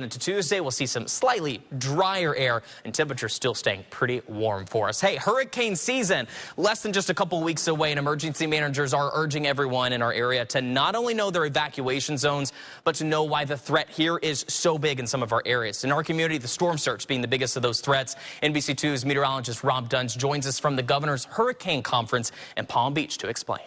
Into Tuesday, we'll see some slightly drier air and temperatures still staying pretty warm for us. Hey, hurricane season, less than just a couple weeks away, and emergency managers are urging everyone in our area to not only know their evacuation zones, but to know why the threat here is so big in some of our areas. In our community, the storm surge being the biggest of those threats. NBC2's meteorologist Rob Duns joins us from the governor's hurricane conference in Palm Beach to explain.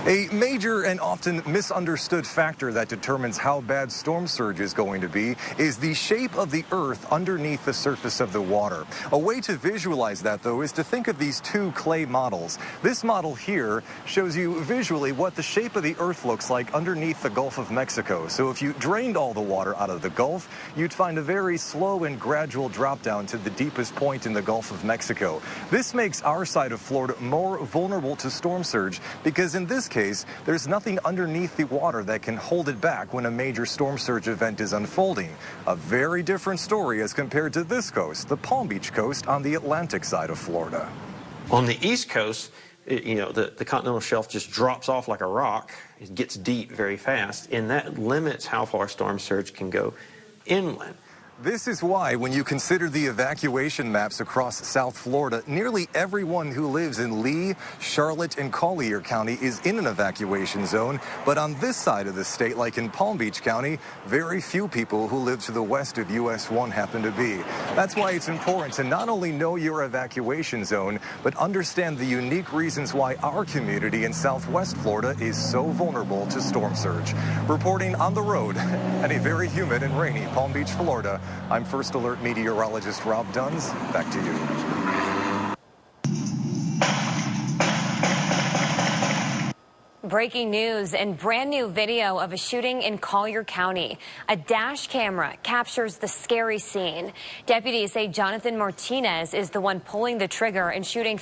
A major and often misunderstood factor that determines how bad storm surge is going to be is the shape of the earth underneath the surface of the water. A way to visualize that, though, is to think of these two clay models. This model here shows you visually what the shape of the earth looks like underneath the Gulf of Mexico. So if you drained all the water out of the Gulf, you'd find a very slow and gradual drop down to the deepest point in the Gulf of Mexico. This makes our side of Florida more vulnerable to storm surge because in this case, there's nothing underneath the water that can hold it back when a major storm surge event is unfolding. A very different story as compared to this coast, the Palm Beach coast on the Atlantic side of Florida. On the East Coast, the continental shelf just drops off like a rock. It gets deep very fast, and that limits how far storm surge can go inland. This is why, when you consider the evacuation maps across South Florida, nearly everyone who lives in Lee, Charlotte, and Collier County is in an evacuation zone. But on this side of the state, like in Palm Beach County, very few people who live to the west of US 1 happen to be. That's why it's important to not only know your evacuation zone, but understand the unique reasons why our community in Southwest Florida is so vulnerable to storm surge. Reporting on the road and a very humid and rainy Palm Beach, Florida, I'm First Alert meteorologist Rob Duns. Back to you. Breaking news and brand new video of a shooting in Collier County. A dash camera captures the scary scene. Deputies say Jonathan Martinez is the one pulling the trigger and shooting